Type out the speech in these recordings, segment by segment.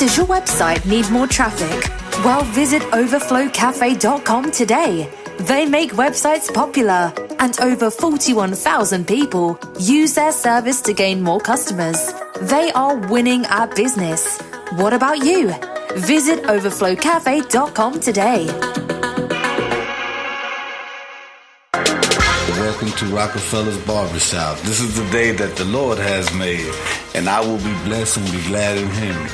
Does your website need more traffic? Well, visit overflowcafe.com today. They make websites popular, and over 41,000 people use their service to gain more customers. They are winning at business. What about you? Visit overflowcafe.com today. Welcome to Rockafellas Barbershop. This is the day that the Lord has made, and I will be blessed and be glad in Him.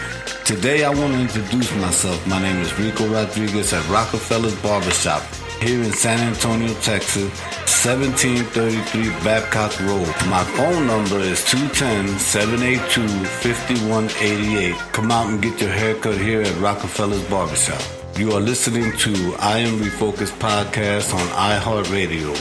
Today I want to introduce myself. My name is Rico Rodriguez at Rockafellas Barbershop here in San Antonio, Texas, 1733 Babcock Rd. My phone number is 210-782-5188. Come out and get your haircut here at Rockafellas Barbershop. You are listening to I Am Refocused podcast on iHeartradio.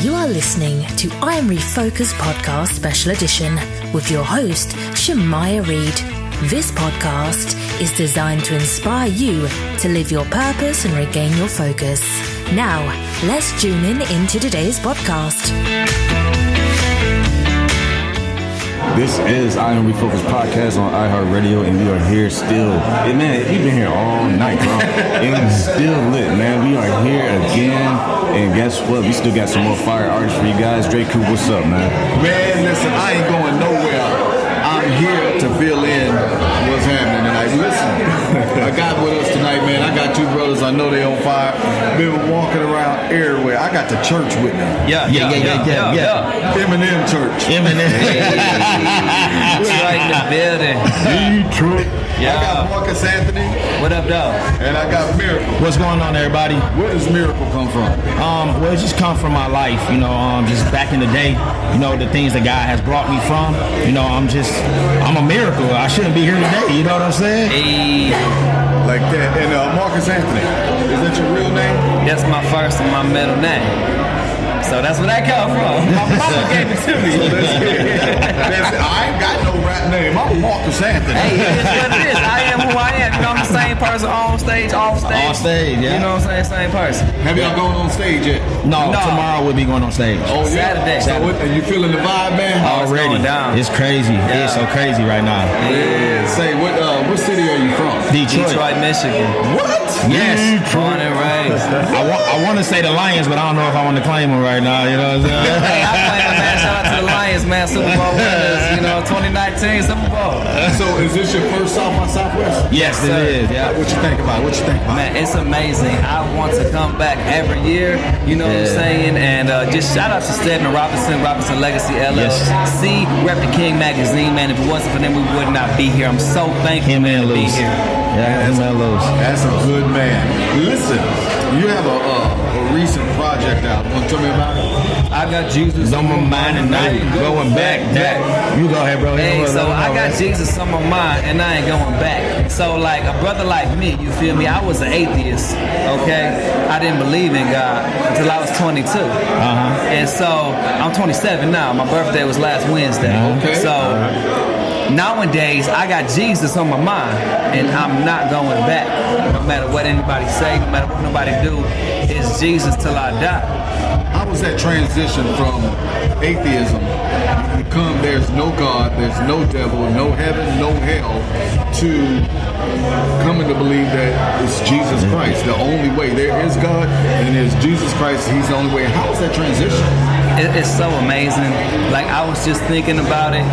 You are listening to I Am Refocused Podcast Special Edition with your host, Shemaiah Reed. This podcast is designed to inspire you to live your purpose and regain your focus. Now, let's tune into today's podcast. This is I Am Refocused Podcast on iHeartradio, and we are here still. Hey, man, we've been here all night, bro. And it's still lit, man. We are here again, and guess what? We still got some more fire artists for you guys. Dre Coop, what's up, man? Man, listen, I ain't going nowhere. I'm here to fill in what's happening tonight. Listen, I got with us tonight, man. I got two brothers. I know they on fire. Been walking around everywhere. I got the church with me. Yeah. Eminem Church. Eminem. Right in the building. Detroit. Yeah. I got Marqus Anthony. What up, dog? And I got Miracle. What's going on, everybody? Where does Miracle come from? Well, it just come from my life, just back in the day, the things that God has brought me from. I'm a miracle. I shouldn't be here today. You know what I'm saying? Hey. Like that. And Marqus Anthony, is that your real name? That's my first and my middle name. So that's where that come from. My mama gave it to me. So I ain't got no rap name. I'm Marqus Anthony. Hey, it is what it is. I am who I am. I'm the same person on stage, off stage. On stage, yeah. You know what I'm saying? Same person. Have y'all gone on stage yet? No, tomorrow we'll be going on stage. Oh, yeah. Saturday. So and you feeling the vibe, man? Already. It's going down. It's crazy. Yeah. It's so crazy right now. Yeah. Say, what city are you from? Detroit, Michigan. What? Yes. Born and raised. I want to say the Lions, but I don't know if I want to claim them right now. You know what I'm saying? Hey, I claim it, man. Shout out to the Lions, man. Super Bowl winners. 2019 Super Bowl. So is this your first South by Southwest? Yes, it is. Yeah. What you think about it? Man, it's amazing. I want to come back every year. You know what I'm saying? And just shout out to Stedman Robinson Legacy LLC, Rep the King magazine, man. If it wasn't for them, we would not be here. I'm so thankful to be here. Yeah, that's a good man. Listen, you have a recent project out. You want to tell me about it? I got Jesus on my mind and I ain't going back. You go ahead, bro. Hey, so I got Jesus on my mind and I ain't going back. So like a brother like me, you feel me? I was an atheist, okay? I didn't believe in God until I was 22. And so I'm 27 now. My birthday was last Wednesday. Okay. So nowadays, I got Jesus on my mind, and I'm not going back. No matter what anybody say, no matter what nobody do, it's Jesus till I die. How was that transition from atheism, become there's no God, there's no devil, no heaven, no hell, to coming to believe that it's Jesus Christ, the only way? There is God, and there's Jesus Christ, He's the only way. How was that transition? It's so amazing. Like, I was just thinking about it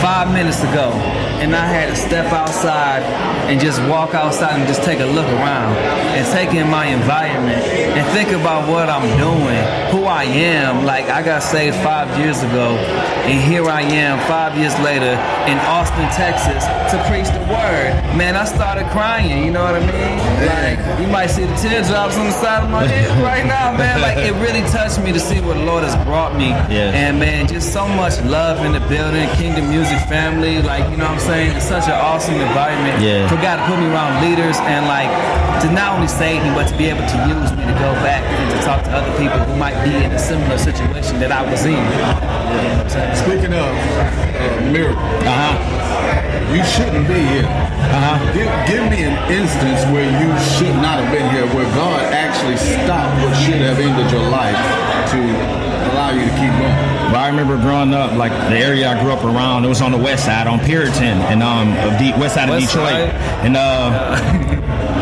5 minutes ago, and I had to step outside and just walk outside and just take a look around and take in my environment and think about what I'm doing, who I am. Like, I got saved 5 years ago, and here I am 5 years later in Austin, Texas, to preach the word. Man, I started crying, you know what I mean? Like, you might see the teardrops on the side of my head right now, man. Like, it really touched me to see what the Lord has brought me. And man, just so much love in the building, Kingdom Music family, like, you know what I'm saying? It's such an awesome environment. For God to put me around leaders and like to not only save me, but to be able to use me to go back and to talk to other people who might be in a similar situation that I was in. You know what I'm saying? Speaking of miracle, you shouldn't be here. Give me an instance where you should not have been here, where God actually stopped what should have ended your life to allow you to keep going? Well, I remember growing up, like the area I grew up around, it was on the west side, on Puritan, and west side of Detroit. And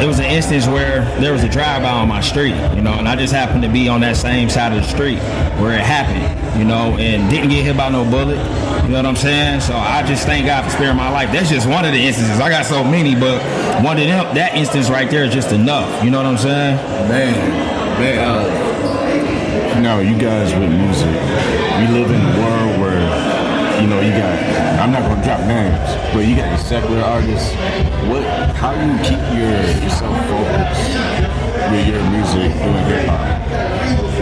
it was an instance where there was a drive-by on my street, you know, and I just happened to be on that same side of the street where it happened, you know, and didn't get hit by no bullet. You know what I'm saying? So I just thank God for sparing my life. That's just one of the instances. I got so many, but one of them, that instance right there is just enough. You know what I'm saying? Man. No, you guys with music, we live in a world where, you know, you got, I'm not going to drop names, but you got the secular artists. How do you keep yourself focused with your music doing hip-hop?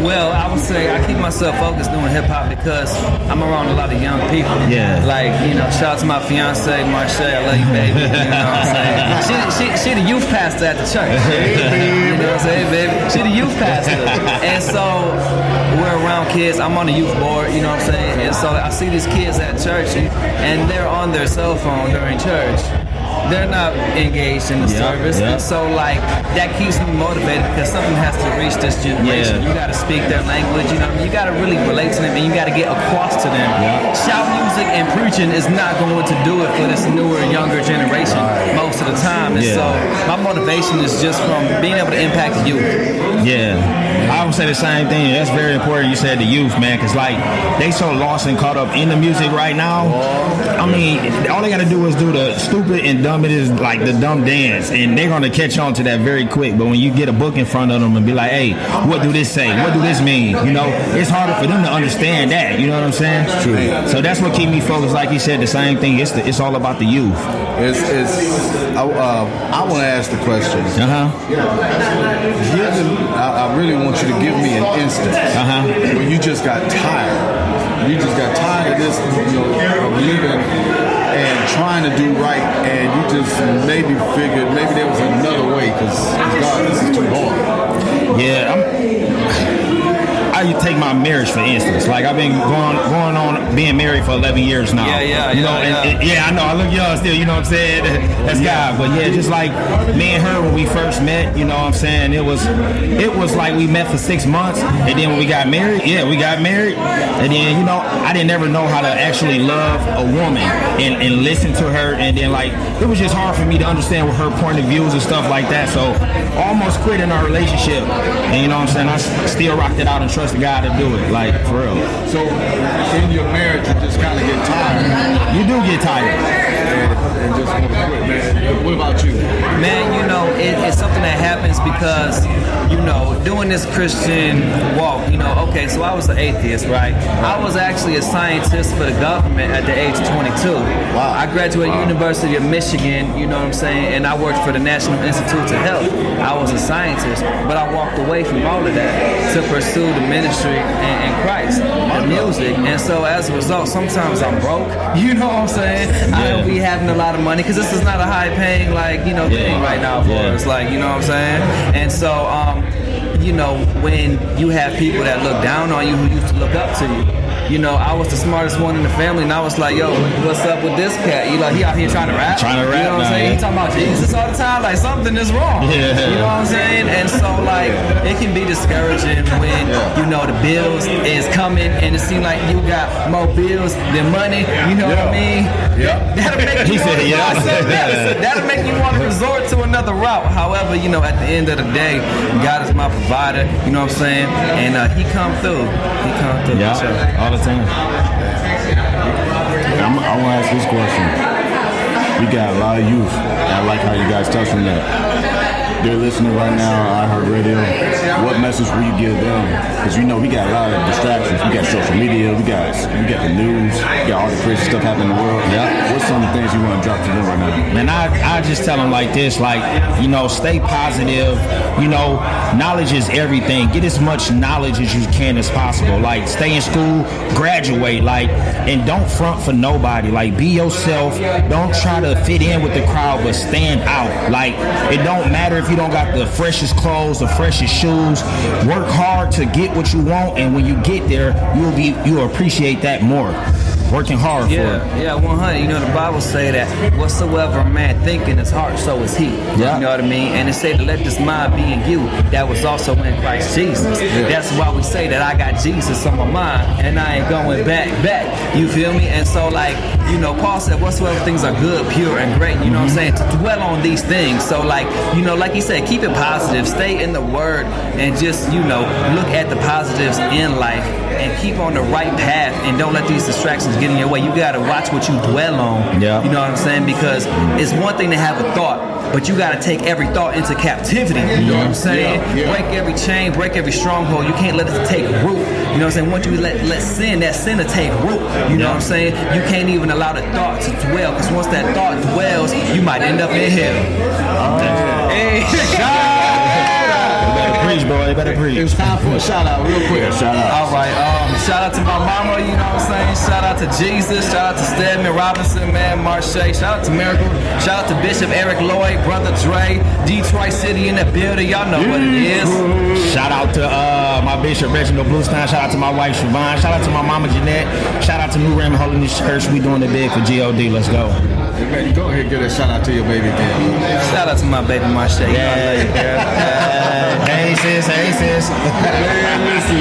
Well, I would say I keep myself focused doing hip-hop because I'm around a lot of young people. Yeah. Like, you know, shout out to my fiance, Marcia, I love you, baby. You know what I'm saying? She the youth pastor at the church. You know what I'm saying, baby? She the youth pastor. And so we're around kids. I'm on the youth board, you know what I'm saying? And so I see these kids at church and they're on their cell phone during church. They're not engaged in the service. And so, like, that keeps me motivated because something has to reach this generation. You got to speak their language, you know what I mean? You got to really relate to them and you got to get across to them. Shout music and preaching is not going to do it for this newer, younger generation most of the time. And so, my motivation is just from being able to impact the youth. Yeah. I would say the same thing. That's very important. You said the youth, man, because, like, they so lost and caught up in the music right now. I mean, all they got to do is do the stupid and dumb. It is like the dumb dance, and they're gonna catch on to that very quick. But when you get a book in front of them and be like, "Hey, what do this say? What do this mean?" You know, it's harder for them to understand that. You know what I'm saying? It's true. So that's what keep me focused. Like you said, the same thing. It's all about the youth. I want to ask the question. I really want you to give me an instance when you just got tired. You just got tired of this, you know, of living and trying to do right, and you just maybe figured maybe there was another way because God, this is too hard. I take my marriage for instance. Like I've been going on being married for 11 years now. I know. I look young still. You know what I'm saying? That's God. But yeah, just like me and her when we first met. You know what I'm saying? It was like we met for 6 months, and then when we got married, we got married, and then you know I didn't ever know how to actually love a woman and listen to her, and then like it was just hard for me to understand what her point of views and stuff like that. So I almost quit in our relationship, and you know what I'm saying? I still rocked it out and trusted God to do it, like for real. So in your marriage, you just kind of get tired. You do get tired. And just want to quit, man. What about you? Man, you know, it's something that happens because, you know, doing this Christian walk, you know, okay, so I was an atheist, right? I was actually a scientist for the government at the age of 22. Wow. I graduated University of Michigan, you know what I'm saying, and I worked for the National Institutes of Health. I was a scientist, but I walked away from all of that to pursue the ministry and Christ, the music. And so as a result, sometimes I'm broke, you know what I'm saying? I don't be having a lot of money because this is not a high paying, like, you know, thing right now for us, like, you know what I'm saying? And so, you know, when you have people that look down on you who used to look up to you, you know, I was the smartest one in the family, and I was like, yo, what's up with this cat? You like, he out here trying to rap? You know what I'm saying? He talking about Jesus all the time, like something is wrong. You know what I'm saying? And so, like, it can be discouraging when, you know, the bills is coming, and it seems like you got more bills than money. You know what I mean? That'll make you that'll make you want to resort to another route. However, you know, at the end of the day, God is my provider. You know what I'm saying? And he come through. He come through. All the time. I want to ask this question. We got a lot of youth. I like how you guys touched on that. They're listening right now on iHeartradio. What message will you give them? Because you know we got a lot of distractions. We got social media. We got the news. We got all the crazy stuff happening in the world. What's some of the things you want to drop to them right now? Man, I just tell them like this, like, you know, stay positive. You know, knowledge is everything. Get as much knowledge as you can as possible. Like, stay in school, graduate, like, and don't front for nobody. Like, be yourself. Don't try to fit in with the crowd, but stand out. Like, it don't matter if you don't got the freshest clothes, the freshest shoes. Work hard to get what you want, and when you get there, you'll appreciate that more. working hard for it. Yeah, 100. You know, the Bible say that whatsoever a man think in his heart, so is he. Yeah. You know what I mean? And it say to let this mind be in you that was also in Christ Jesus. Yeah. That's why we say that I got Jesus on my mind and I ain't going back. You feel me? And so, like, you know, Paul said whatsoever things are good, pure, and great. You know what I'm saying? To dwell on these things. So, like, you know, like he said, keep it positive. Stay in the word and just, you know, look at the positives in life and keep on the right path and don't let these distractions get in your way. You got to watch what you dwell on. Yeah. You know what I'm saying? Because it's one thing to have a thought, but you got to take every thought into captivity. You know what I'm saying? Break every chain, break every stronghold. You can't let it take root. You know what I'm saying? Once you let sin, that sin to take root. You know what I'm saying? You can't even allow the thought to dwell, because once that thought dwells, you might end up in hell. Hey. Preach, bro. You better preach. It's time for a shout out, real quick. Shout out. All right. Shout out to my mama. You know what I'm saying? Shout out to Jesus. Shout out to Stedman Robinson, man, Marche. Shout out to Miracle. Shout out to Bishop Eric Lloyd, Brother Dre, Detroit City in the building. Y'all know what it is. Shout out to my Bishop Reginald Bluestein. Shout out to my wife Siobhan. Shout out to my mama Jeanette. Shout out to New Ram Holiness Church. We doing it big for God. Let's go. Hey, man, go ahead and give a shout out to your baby girl. Shout out to my baby Marche. Hey sis. Man, listen,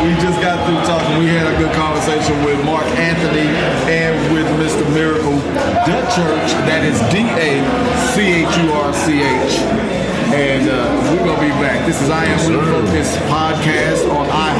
we just got through talking. We had a good conversation with Mark Anthony and with Mr. Miracle, the church that is DACHURCH. And we're going to be back. This is I Am Refocused podcast on iHeartradio.